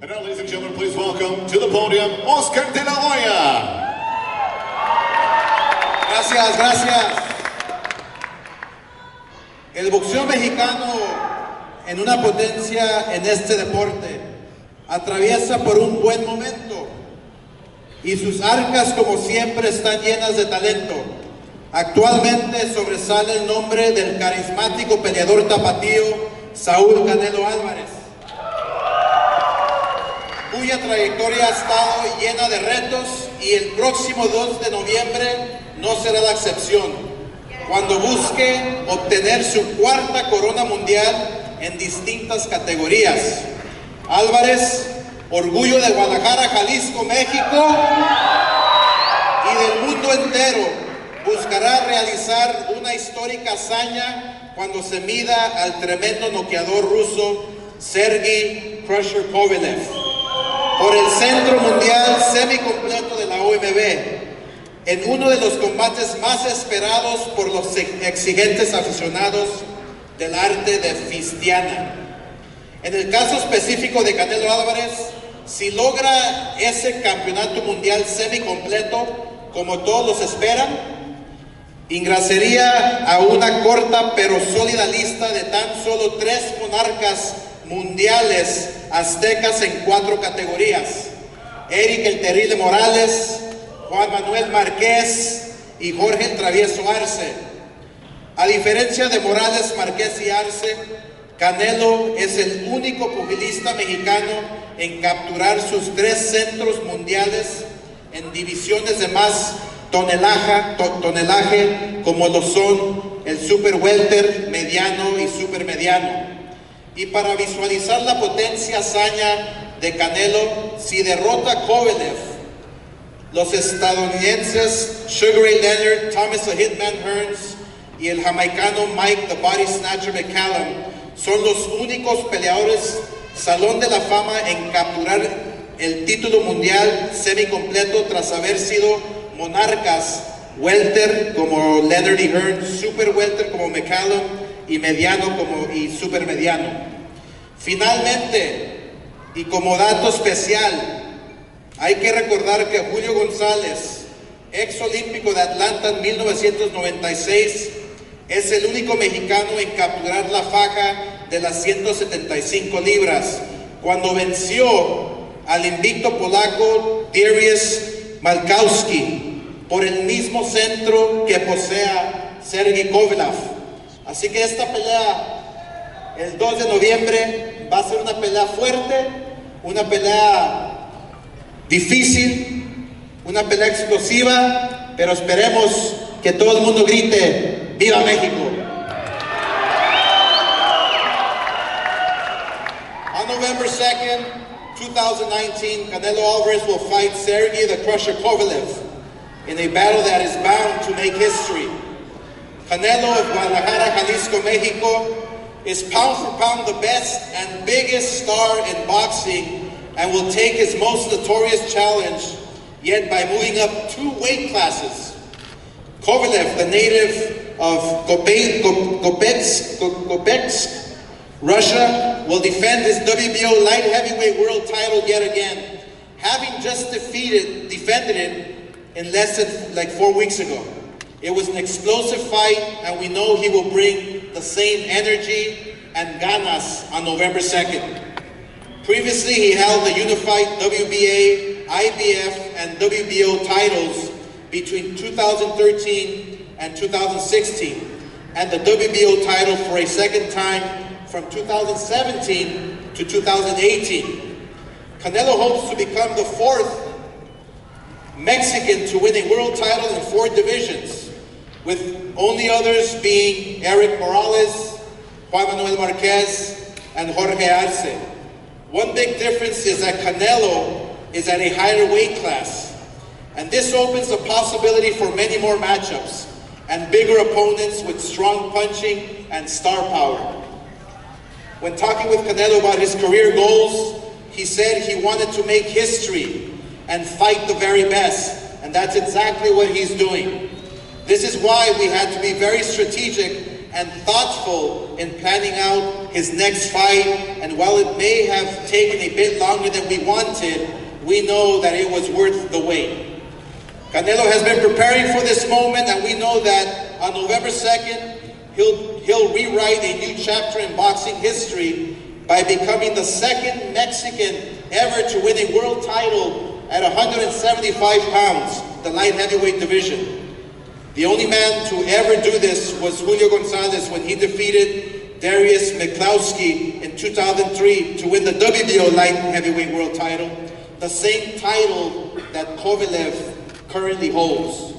And now, ladies and gentlemen, please welcome to the podium, Oscar de la Hoya. Gracias, gracias. El boxeo mexicano, en una potencia en este deporte, atraviesa por un buen momento y sus arcas, como siempre, están llenas de talento. Actualmente sobresale el nombre del carismático peleador tapatío Saúl Canelo Alvarez, cuya trayectoria ha estado llena de retos, y el próximo 2 de noviembre no será la excepción, cuando busque obtener su cuarta corona mundial en distintas categorías. Álvarez, orgullo de Guadalajara, Jalisco, México y del mundo entero, buscará realizar una histórica hazaña cuando se mida al tremendo noqueador ruso Sergey Kovalev por el centro mundial semicompleto de la OMB, en uno de los combates más esperados por los exigentes aficionados del arte de Fistiana. En el caso específico de Canelo Álvarez, si logra ese campeonato mundial semicompleto, como todos los esperan, ingresaría a una corta pero sólida lista de tan solo 3 monarcas mundiales aztecas en 4 categorías: Eric el Terrible Morales, Juan Manuel Márquez y Jorge el Travieso Arce. A diferencia de Morales, Márquez y Arce, Canelo es el único pugilista mexicano en capturar sus 3 centros mundiales en divisiones de más tonelaje, como lo son el super welter, mediano y super mediano. Y para visualizar la potencia hazaña de Canelo, si derrota a Kovalev, los estadounidenses Sugar Ray Leonard, Thomas the Hitman Hearns y el jamaicano Mike the Body Snatcher McCallum son los únicos peleadores Salón de la Fama en capturar el título mundial semicompleto tras haber sido monarcas welter como Leonard y Hearns, super welter como McCallum y mediano y super mediano. Finalmente, y como dato especial, hay que recordar que Julio González, ex olímpico de Atlanta en 1996, es el único mexicano en capturar la faja de las 175 libras, cuando venció al invicto polaco Dariusz Malkowski por el mismo centro que posea Sergey Kovalev. Así que esta pelea, el 2 de noviembre, va a ser una pelea fuerte, una pelea difícil, una pelea explosiva, pero esperemos que todo el mundo grite ¡Viva México! On November 2nd, 2019, Canelo Alvarez will fight Sergey the Crusher Kovalev in a battle that is bound to make history. Canelo of Guadalajara, Jalisco, Mexico, is pound for pound the best and biggest star in boxing, and will take his most notorious challenge yet by moving up 2 weight classes. Kovalev, the native of Kopetsk, Russia, will defend his WBO light heavyweight world title yet again, having just defended it in less than 4 weeks ago. It was an explosive fight, and we know he will bring the same energy and ganas on November 2nd. Previously, he held the unified WBA, IBF, and WBO titles between 2013 and 2016, and the WBO title for a second time from 2017 to 2018. Canelo hopes to become the 4th Mexican to win a world title in 4 divisions, with only others being Eric Morales, Juan Manuel Márquez, and Jorge Arce. One big difference is that Canelo is at a higher weight class, and this opens the possibility for many more matchups and bigger opponents with strong punching and star power. When talking with Canelo about his career goals, he said he wanted to make history and fight the very best, and that's exactly what he's doing. This is why we had to be very strategic and thoughtful in planning out his next fight, and while it may have taken a bit longer than we wanted, we know that it was worth the wait. Canelo has been preparing for this moment, and we know that on November 2nd, he'll rewrite a new chapter in boxing history by becoming the second Mexican ever to win a world title at 175 pounds, the light heavyweight division. The only man to ever do this was Julio Gonzalez when he defeated Darius Miklowski in 2003 to win the WBO light heavyweight world title, the same title that Kovalev currently holds.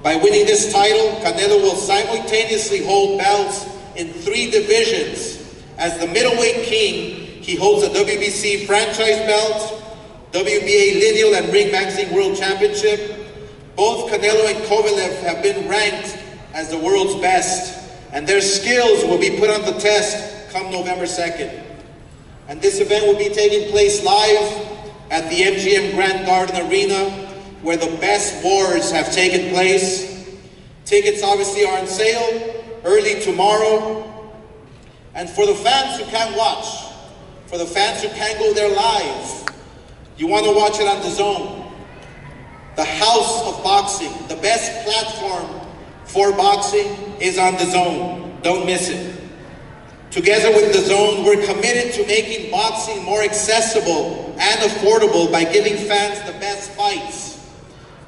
By winning this title, Canelo will simultaneously hold belts in 3 divisions. As the middleweight king, he holds a WBC franchise belt, WBA lineal and ring magazine world championship. Both Canelo and Kovalev have been ranked as the world's best, and their skills will be put on the test come November 2nd. And this event will be taking place live at the MGM Grand Garden Arena, where the best wars have taken place. Tickets obviously are on sale early tomorrow. And for the fans who can't watch, for the fans who can't go there live, you want to watch it on DAZN. The house of boxing, the best platform for boxing is on DAZN. Don't miss it. Together with DAZN, we're committed to making boxing more accessible and affordable by giving fans the best fights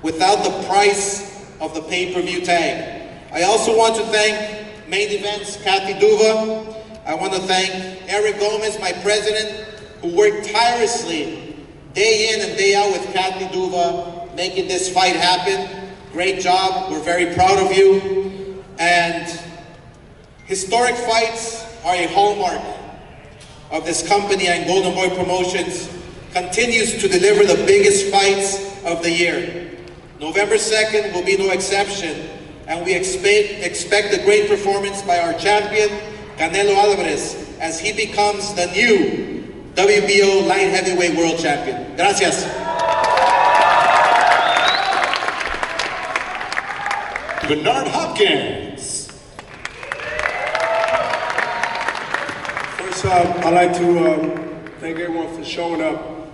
without the price of the pay-per-view tag. I also want to thank Main Events Kathy Duva. I want to thank Eric Gomez, my president, who worked tirelessly day in and day out with Kathy Duva, making this fight happen. Great job. We're very proud of you. And historic fights are a hallmark of this company, and Golden Boy Promotions continues to deliver the biggest fights of the year. November 2nd will be no exception, and we expect a great performance by our champion, Canelo Alvarez, as he becomes the new WBO light heavyweight world champion. Gracias. Bernard Hopkins. First, I'd like to thank everyone for showing up.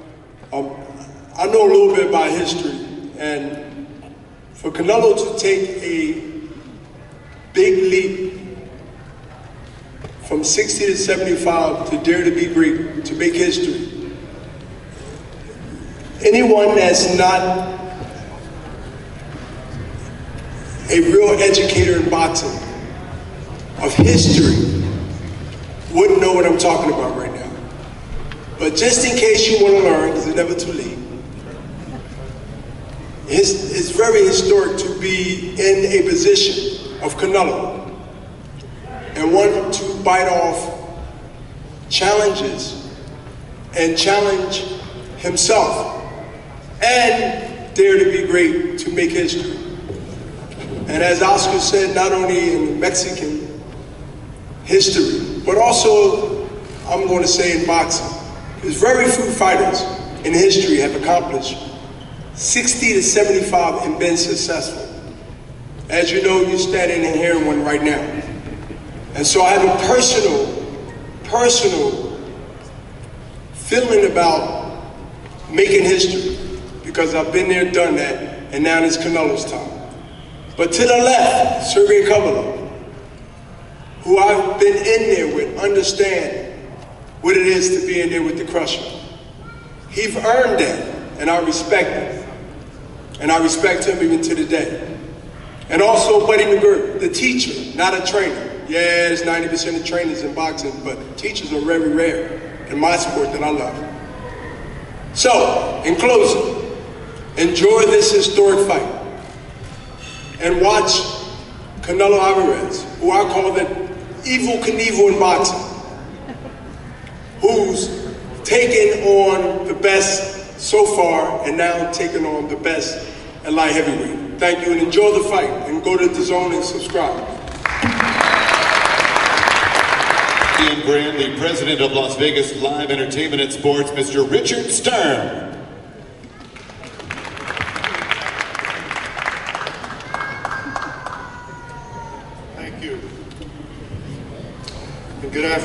I know a little bit about history, and for Canelo to take a big leap from 60 to 75 to dare to be great, to make history. Anyone that's not a real educator in boxing, of history, wouldn't know what I'm talking about right now. But just in case you want to learn, because it's never too late, it's very historic to be in a position of Canelo and want to bite off challenges and challenge himself and dare to be great, to make history. And as Oscar said, not only in Mexican history, but also, I'm going to say, in boxing. Because very few fighters in history have accomplished 60 to 75 and been successful. As you know, you're standing in here in one right now. And so I have a personal feeling about making history, because I've been there, done that, and now it's Canelo's time. But to the left, Sergey Kovalev, who I've been in there with, understand what it is to be in there with the Crusher. He's earned that, and I respect it. And I respect him even to the day. And also Buddy McGirt, the teacher, not a trainer. Yeah, there's 90% of trainers in boxing, but teachers are very rare in my sport that I love. So, in closing, enjoy this historic fight and watch Canelo Alvarez, who I call the Evil Knievel in boxing, who's taken on the best so far and now taking on the best at light heavyweight. Thank you, and enjoy the fight, and go to DAZN and subscribe. Ian Brand, the president of Las Vegas Live Entertainment and Sports, Mr. Richard Stern. Thank you.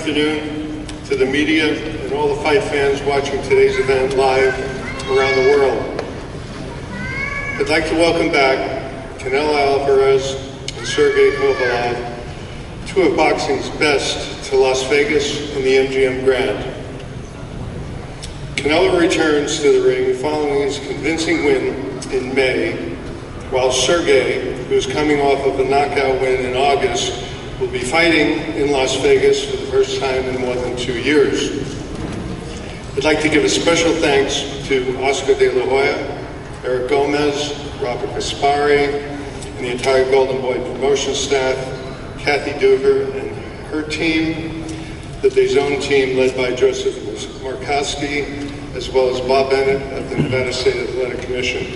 afternoon to the media and all the fight fans watching today's event live around the world. I'd like to welcome back Canelo Alvarez and Sergey Kovalev, two of boxing's best, to Las Vegas in the MGM Grand. Canelo returns to the ring following his convincing win in May, while Sergey, who's coming off of a knockout win in August, will be fighting in Las Vegas for the first time in more than 2 years. I'd like to give a special thanks to Oscar de la Hoya, Eric Gomez, Robert Gaspari, and the entire Golden Boy promotion staff, Kathy Duver and her team, the DAZN team led by Joseph Markowski, as well as Bob Bennett of the Nevada State Athletic Commission.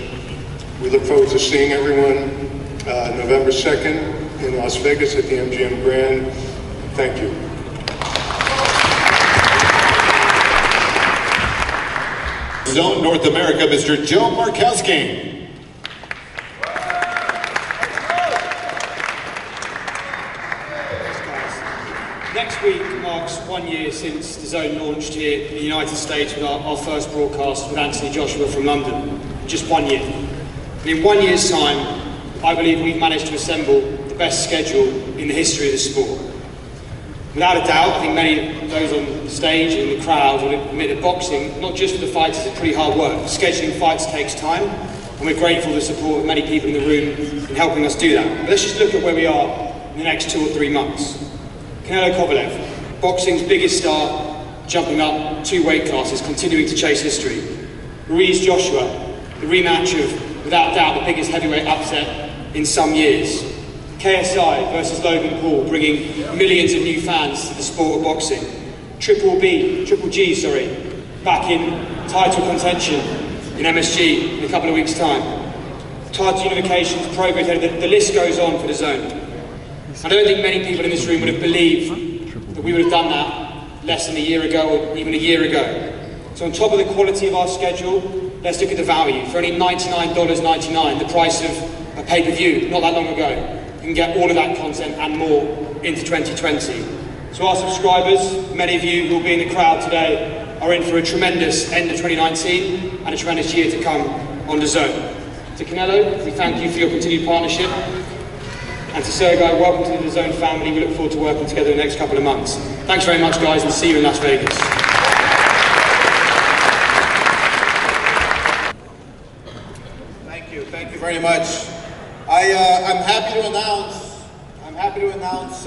We look forward to seeing everyone November 2nd in Las Vegas at the MGM Grand. Thank you. Zone North America, Mr. Joe Markowski. Next week marks 1 year since DAZN launched here in the United States with our first broadcast with Anthony Joshua from London. Just 1 year. And in 1 year's time, I believe we've managed to assemble the best schedule in the history of the sport. Without a doubt, I think many of those on the stage and in the crowd will admit that boxing, not just for the fighters, is pretty hard work. Scheduling fights takes time, and we're grateful for the support of many people in the room in helping us do that. But let's just look at where we are in the next 2 or 3 months. Canelo Kovalev, boxing's biggest star, jumping up 2 weight classes, continuing to chase history. Ruiz Joshua, the rematch of, without doubt, the biggest heavyweight upset in some years. KSI versus Logan Paul, bringing millions of new fans to the sport of boxing. Triple G, back in title contention in MSG in a couple of weeks' time. Title unifications, progress, the list goes on for DAZN. I don't think many people in this room would have believed that we would have done that less than a year ago or even a year ago. So on top of the quality of our schedule, let's look at the value. For only $99.99, the price of a pay-per-view not that long ago, you can get all of that content and more into 2020. So our subscribers, many of you who will be in the crowd today, are in for a tremendous end of 2019 and a tremendous year to come on DAZN. To Canelo, we thank you for your continued partnership. And to Sergey, welcome to the DAZN family. We look forward to working together in the next couple of months. Thanks very much, guys, and see you in Las Vegas. Thank you very much. I'm happy to announce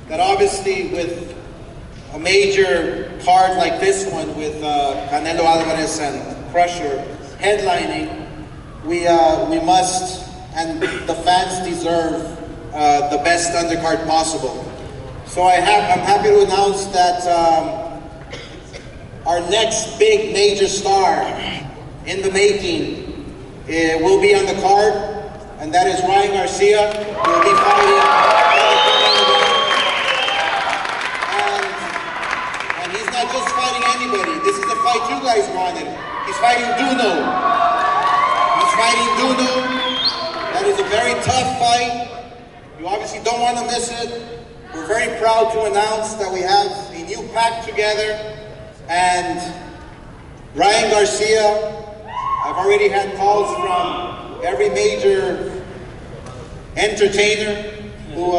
that obviously with a major card like this one with Canelo Alvarez and Crusher headlining, we must, and the fans deserve the best undercard possible. So I'm happy to announce that our next big major star in the making will be on the card, and that is Ryan Garcia, who will be fighting. And he's not just fighting anybody. This is the fight you guys wanted. He's fighting Duno. That is a very tough fight. You obviously don't want to miss it. We're very proud to announce that we have a new pack together. And Ryan Garcia, I've already had calls from every major entertainer who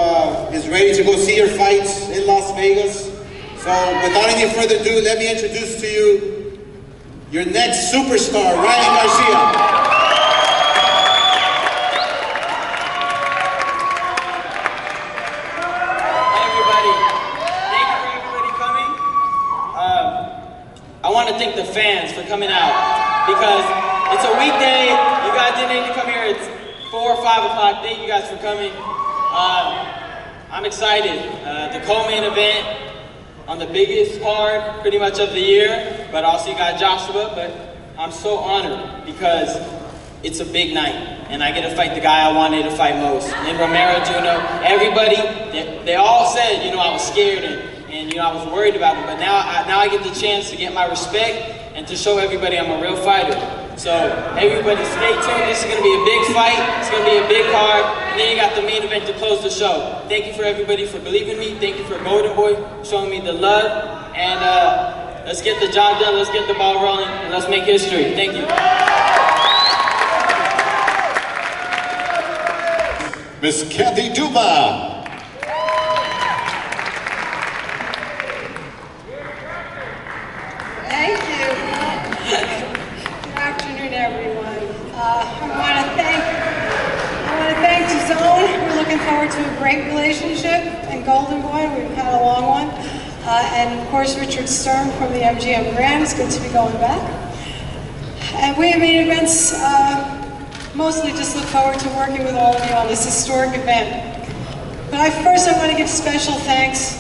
is ready to go see your fights in Las Vegas. So without any further ado, let me introduce to you your next superstar, Ryan Garcia. I want to thank the fans for coming out, because it's a weekday. You guys didn't need to come here. It's 4 or 5 o'clock. Thank you guys for coming. I'm excited. The co-main event on the biggest card pretty much of the year, but also you got Joshua. But I'm so honored because it's a big night, and I get to fight the guy I wanted to fight most. And Romero, Juno, everybody, they all said, I was scared and I was worried about him, but now I get the chance to get my respect, and to show everybody I'm a real fighter. So everybody stay tuned. This is going to be a big fight. It's going to be a big card. And then you got the main event to close the show. Thank you for everybody for believing in me. Thank you for Golden Boy showing me the love. And let's get the job done. Let's get the ball rolling. And let's make history. Thank you. Miss Kathy Duba. Thank you. Good afternoon, everyone. I want to thank DAZN. We're looking forward to a great relationship, and Golden Boy, we've had a long one. And of course, Richard Stern from the MGM brand. It's good to be going back. And we at Main Events mostly just look forward to working with all of you on this historic event. But first, I want to give special thanks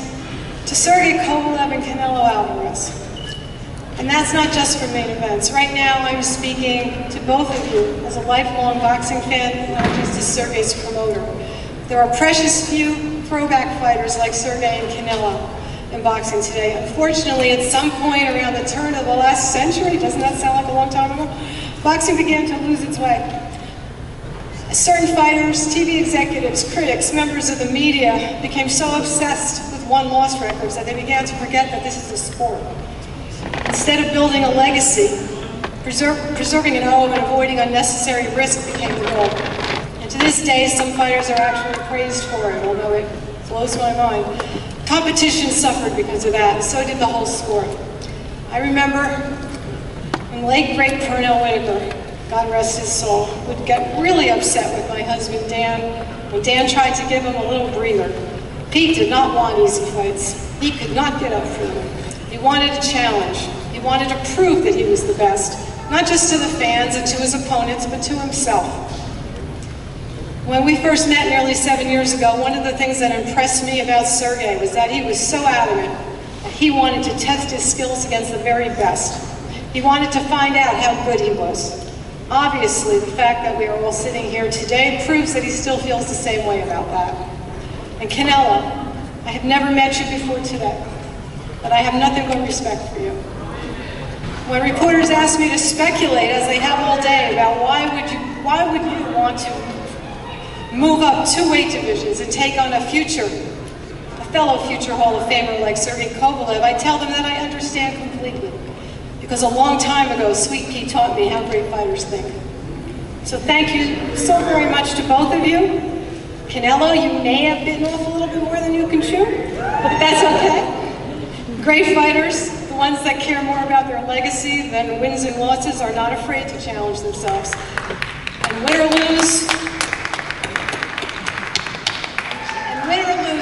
to Sergey Kovalev and Canelo Alvarez. And that's not just for Main Events. Right now, I'm speaking to both of you as a lifelong boxing fan, not just as Sergey's promoter. There are precious few throwback fighters like Sergey and Canelo in boxing today. Unfortunately, at some point around the turn of the last century, doesn't that sound like a long time ago? Boxing began to lose its way. Certain fighters, TV executives, critics, members of the media became so obsessed with won-loss records that they began to forget that this is a sport. Instead of building a legacy, preserving an oath and avoiding unnecessary risk became the goal. And to this day, some fighters are actually praised for it, although it blows my mind. Competition suffered because of that, and so did the whole sport. I remember when late great Pernell Whitaker, God rest his soul, would get really upset with my husband Dan when Dan tried to give him a little breather. Pete did not want easy fights. He could not get up for them. He wanted a challenge. He wanted to prove that he was the best, not just to the fans and to his opponents, but to himself. When we first met nearly 7 years ago, one of the things that impressed me about Sergey was that he was so adamant that he wanted to test his skills against the very best. He wanted to find out how good he was. Obviously, the fact that we are all sitting here today proves that he still feels the same way about that. And Canelo, I have never met you before today, but I have nothing but respect for you. When reporters ask me to speculate, as they have all day, about why would you want to move up 2 weight divisions and take on a fellow future Hall of Famer like Sergey Kovalev, I tell them that I understand completely. Because a long time ago, Sweet Pea taught me how great fighters think. So thank you so very much to both of you. Canelo, you may have bitten off a little bit more than you can chew, but that's okay. Great fighters, the ones that care more about their legacy than wins and losses, are not afraid to challenge themselves. And win or lose,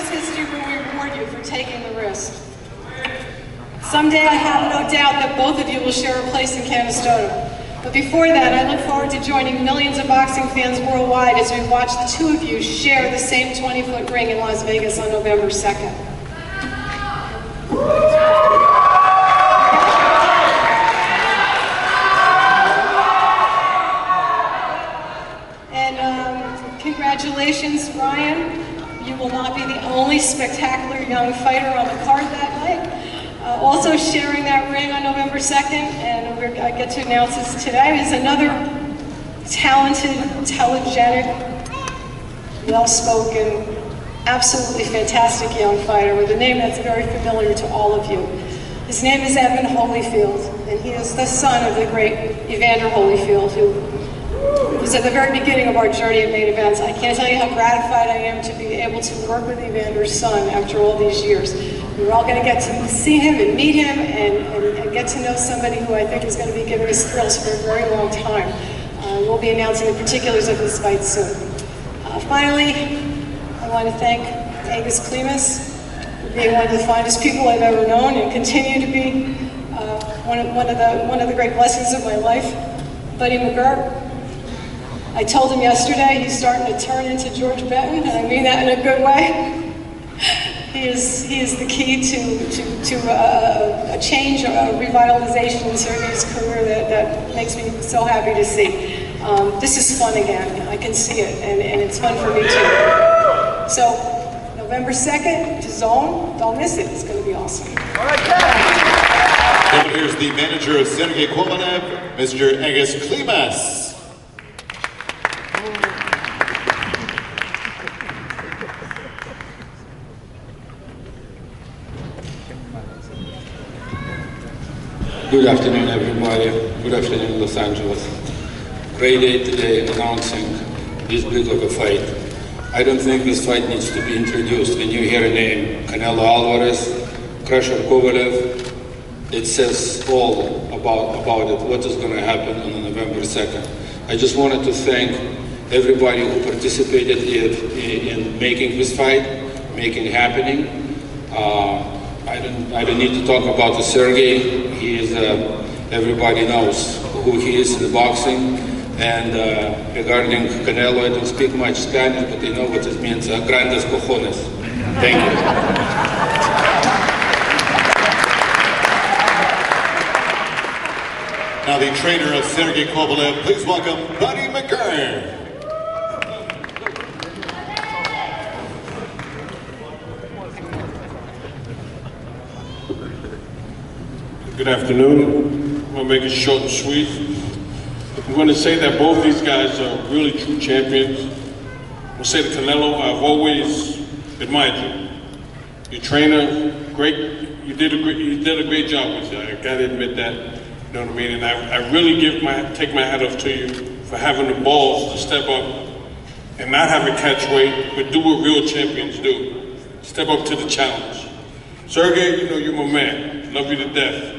history will reward you for taking the risk. Someday I have no doubt that both of you will share a place in Canastota. But before that, I look forward to joining millions of boxing fans worldwide as we watch the two of you share the same 20-foot ring in Las Vegas on November 2nd. And congratulations, Ryan. You will not be the only spectacular young fighter on the card that night. Also sharing that ring on November 2nd, and I get to announce this today, is another talented, intelligent, well-spoken, absolutely fantastic young fighter with a name that's very familiar to all of you. His name is Evan Holyfield, and he is the son of the great Evander Holyfield, who was at the very beginning of our journey at Main Events. I can't tell you how gratified I am to be able to work with Evander's son after all these years. We're all going to get to see him and meet him and get to know somebody who I think is going to be giving us thrills for a very long time. We'll be announcing the particulars of this fight soon. Finally, I want to thank Angus Clemus for being one of the finest people I've ever known and continue to be one of the great blessings of my life. Buddy McGirt, I told him yesterday he's starting to turn into George Benton, and I mean that in a good way. He is the key to a change, a revitalization in Sergey's career that makes me so happy to see. This is fun again. I can see it, and it's fun for me too. So, November 2nd, DAZN, don't miss it. It's going to be awesome. All right, Now here's the manager of Sergey Kovalev, Mr. Agus Klimas. Good afternoon, everybody. Good afternoon, Los Angeles. Great day today announcing this big of a fight. I don't think this fight needs to be introduced. When you hear a name, Canelo Alvarez, Crusher Kovalev, it says all about it, what is going to happen on November 2nd. I just wanted to thank everybody who participated in making this fight, making it happening. I don't need to talk about the Sergey. He is, everybody knows who he is in boxing. And regarding Canelo, I don't speak much Spanish, but I know what it means, grandes cojones. Thank you. Now the trainer of Sergey Kovalev, please welcome Buddy McGurn. Good afternoon. I'm going to make it short and sweet. I'm going to say that both these guys are really true champions. I'm going to say to Canelo, I've always admired you. Your trainer, great. You did a great job with you. I got to admit that. You know what I mean? And I really take my hat off to you for having the balls to step up and not have a catch weight, but do what real champions do. Step up to the challenge. Sergey, you know you're my man. Love you to death.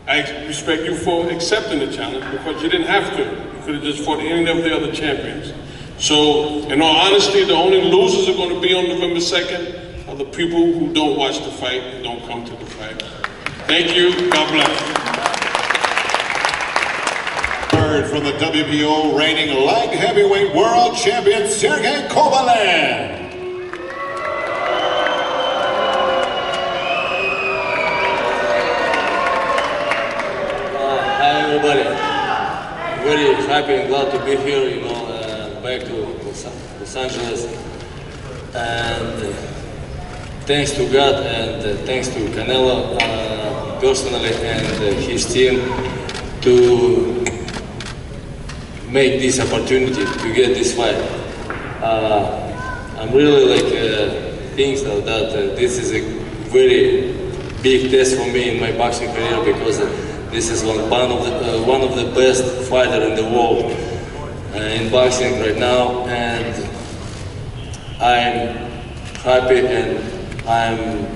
I respect you for accepting the challenge because you didn't have to. You could have just fought any of the other champions. So, in all honesty, the only losers are going to be on November 2nd are the people who don't watch the fight and don't come to the fight. Thank you. God bless. Third from the WBO reigning light heavyweight world champion, Sergey Kovalev. Everybody, very happy and glad to be here, you know, back to Los Angeles. And thanks to God and thanks to Canelo personally and his team to make this opportunity to get this fight. I'm really thinking that this is a very big test for me in my boxing career because this is one of the best fighters in the world in boxing right now, and I'm happy and I'm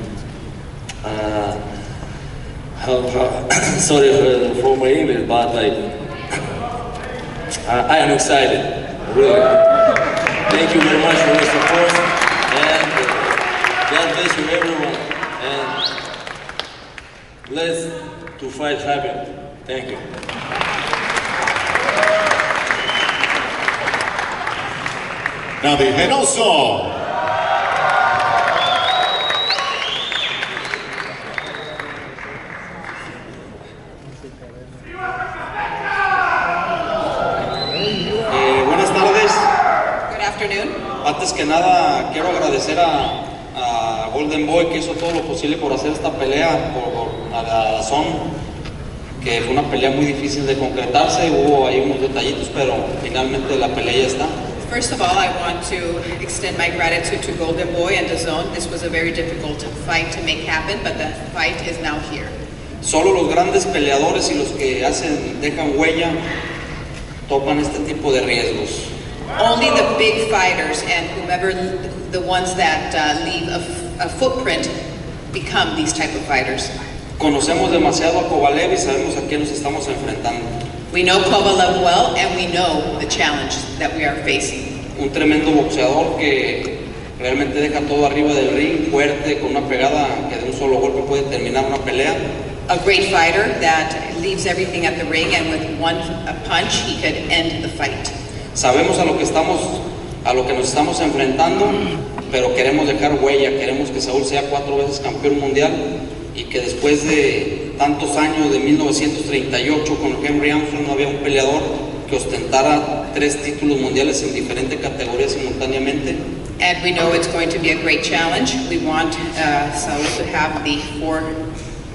sorry for my English, but I am excited, really. Thank you very much for your support, and God bless you everyone, and let's to FightHype. Thank you. Now the Henoso. Buenas tardes. Good afternoon. Antes que nada, quiero agradecer a Golden Boy que hizo todo lo posible por hacer esta pelea a la DAZN, que fue una pelea muy difícil de concretarse, hubo ahí unos detallitos, pero finalmente la pelea ya está. First of all, I want to extend my gratitude to Golden Boy and DAZN. This was a very difficult fight to make happen, but the fight is now here. Solo los grandes peleadores y los que dejan huella toman este tipo de riesgos. Only the big fighters and whomever the ones that leave a footprint become these type of fighters. Conocemos demasiado a Kovalev y sabemos a qué nos estamos enfrentando. We know Kovalev well and we know the challenge that we are facing. Un tremendo boxeador que realmente deja todo arriba del ring, fuerte, con una pegada que de un solo golpe puede terminar una pelea. A great fighter that leaves everything at the ring and with a punch he could end the fight. Sabemos a lo que nos estamos enfrentando, pero queremos dejar huella, queremos que Saúl sea 4 veces campeón mundial y que después de tantos años, de 1938 con Henry Armstrong, no había un peleador que ostentara 3 títulos mundiales en diferentes categorías simultáneamente. And we know it's going to be a great challenge. We want Saúl to have the 4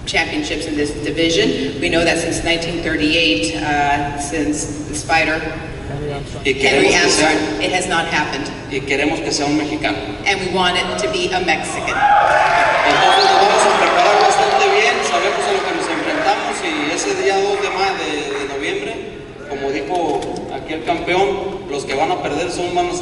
championships in this division. We know that since 1938, since this fighter, Henry Amsterdam, it has not happened. Y queremos que sea un mexicano. And we want it to be a Mexican. Entonces nos vamos a preparar bastante bien, sabemos a lo que nos enfrentamos y ese día 2 de noviembre, como dijo aquí el campeón, los que van a perder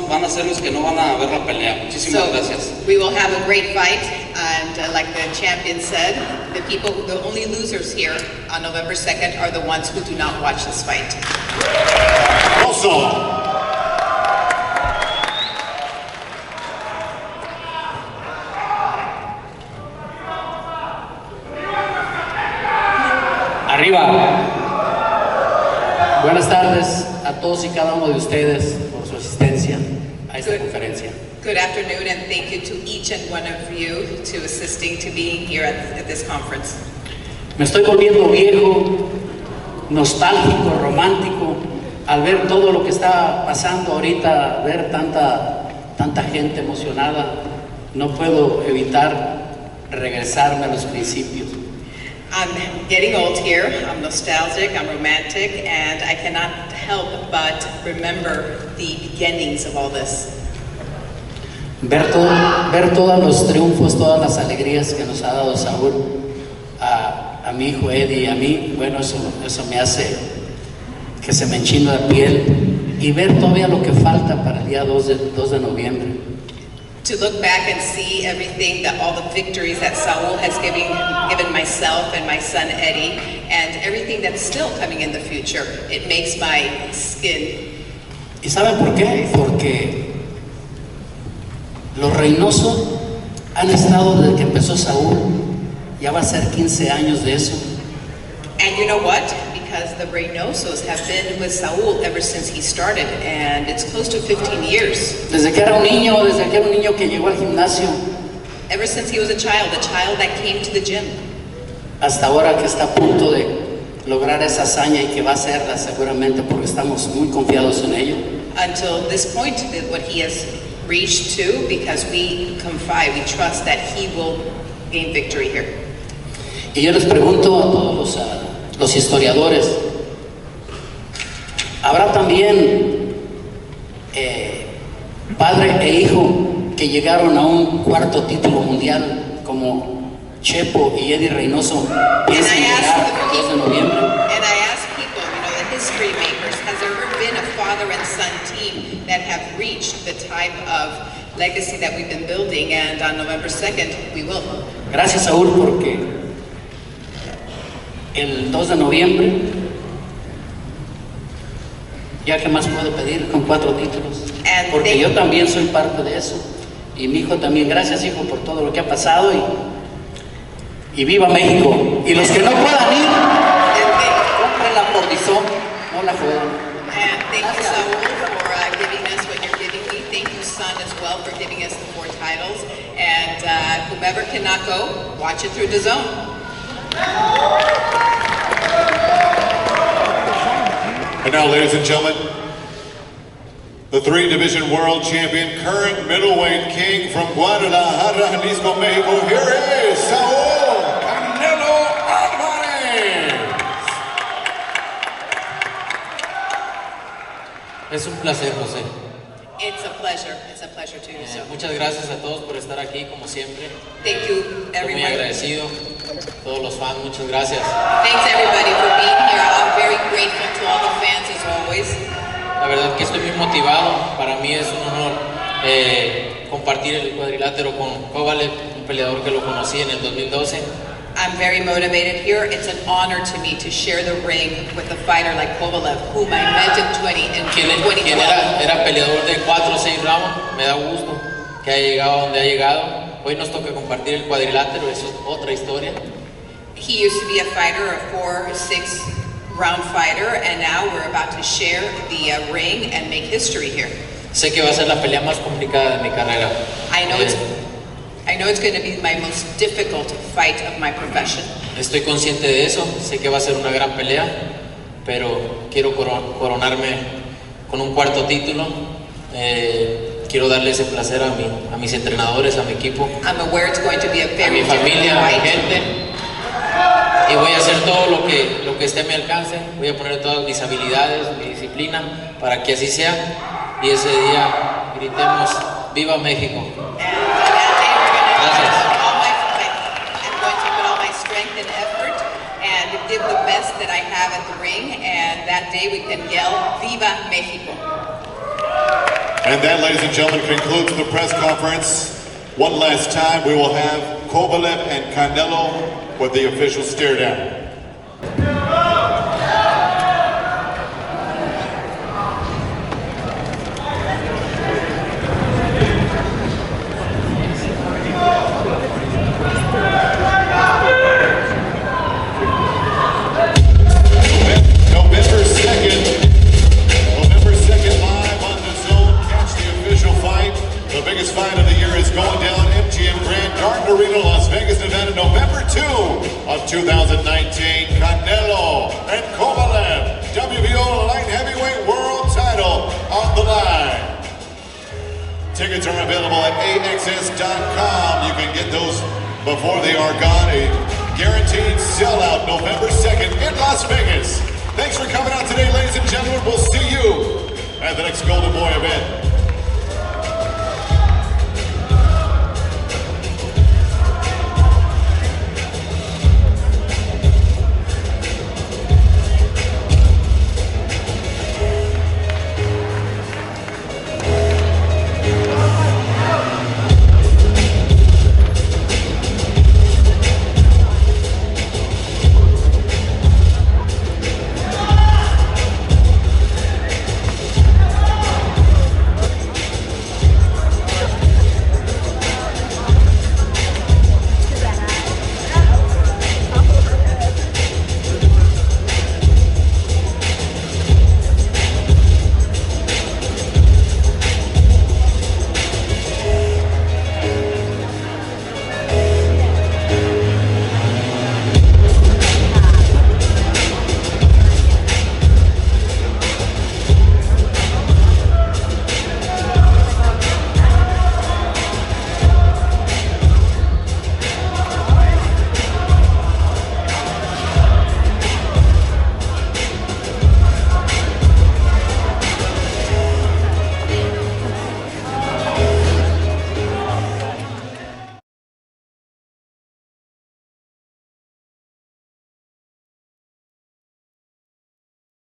van a ser los que no van a ver la pelea. Muchísimas gracias. We will have a great fight, and like the champion said, the only losers here on November 2nd are the ones who do not watch this fight. Also, Arriba. Buenas tardes a todos y cada uno de ustedes por su asistencia a esta conferencia. Good afternoon, and thank you to each and one of you to assisting to being here at this conference. Me estoy volviendo viejo, nostálgico, romántico, al ver todo lo que está pasando ahorita, ver tanta gente emocionada. No puedo evitar regresarme a los principios. I'm getting old here, I'm nostalgic, I'm romantic, and I cannot help but remember the beginnings of all this. Ver todos los triunfos, todas las alegrías que nos ha dado Saúl a mi hijo Eddie y a mí, bueno, eso me hace que se me enchina la piel, y ver todavía lo que falta para el día 2 de noviembre. To look back and see everything, all the victories that Saul has given myself and my son Eddie, and everything that's still coming in the future, it makes my skin. ¿Y saben por qué? Porque los Reynoso han estado desde que empezó Saúl, ya va a ser 15 años de eso. And you know what? Because the Reynosos have been with Saul ever since he started, and it's close to 15 years. Desde que era un niño que llegó al gimnasio. Ever since he was a child that came to the gym. Hasta ahora que está a punto de lograr esa hazaña y que va a hacerla seguramente porque estamos muy confiados en ello. Until this point, what he has reached to, because we confide, we trust that he will gain victory here. Y yo les pregunto a todos los historiadores, ¿habrá también padre e hijo que llegaron a un cuarto título mundial como Chepo y Eddie Reynoso piensan llegar el 2 de noviembre? And I ask people, the history makers, has there ever been a father and son team that have reached the type of legacy that we've been building? And on November 2nd, we will. Gracias, Saúl, porque el 2 de noviembre, ya que más puedo pedir con 4 títulos, porque yo también soy parte de eso, y mi hijo también. Gracias, hijo, por todo lo que ha pasado, y viva México. Y los que no puedan ir, compren la Pordizón, no la juegan. Thank you, Saul, for giving us what you're giving me. Thank you, son, as well, for giving us the 4 titles. And whomever cannot go, watch it through DAZN. And now, ladies and gentlemen, the 3-division world champion, current middleweight king from Guadalajara, Jalisco, Mexico. Here is Saul Canelo Alvarez. Es un placer, José. It's a pleasure. It's a pleasure to do so. Muchas gracias a todos por estar aquí, como siempre. Thank you, Estoy muy everyone. agradecido. Todos los fans, muchas gracias. Thanks, everybody, for being here. I'm very grateful to all the fans, as always. La verdad que estoy muy motivado. Para mí es un honor compartir el cuadrilátero con Kovalev, un peleador que lo conocí en el 2012. I'm very motivated here. It's an honor to me to share the ring with a fighter like Kovalev, whom I met in 2012. Quien era peleador de 4 o 6 rounds. Me da gusto que haya llegado donde ha llegado. Hoy nos toca compartir el cuadrilátero, eso es otra historia. He used to be a fighter, a 4 or 6 round fighter, and now we're about to share the ring and make history here. Sé que va a ser la pelea más complicada de mi carrera. I know it's going to be my most difficult fight of my profession. Estoy consciente de eso, sé que va a ser una gran pelea, pero quiero coronarme con un 4º título. Quiero darle ese placer a mis entrenadores, a mi equipo, I'm aware it's going to be a a very mi familia, difficult a mi fight. gente. y voy a hacer todo lo que esté a mi alcance. Voy a poner todas mis habilidades, mi disciplina, para que así sea. Y ese día gritemos ¡Viva México! Gracias. And give the best that I have at the ring, and that day we can yell Viva Mexico. And that, ladies and gentlemen, concludes the press conference. One last time, we will have Kovalev and Canelo with the official stare down. November 2nd, live on DAZN. Catch the official fight. The biggest fight of the year is going down MGM Grand Garden Arena, Las Vegas, Nevada, November 2 of 2019. Canelo and Kovalev, WBO light heavyweight world title on the line. Tickets are available at AXS.com. You can get those before they are gone. A guaranteed sellout November 2nd in Las Vegas. Thanks for coming out today, ladies and gentlemen. We'll see you at the next Golden Boy event.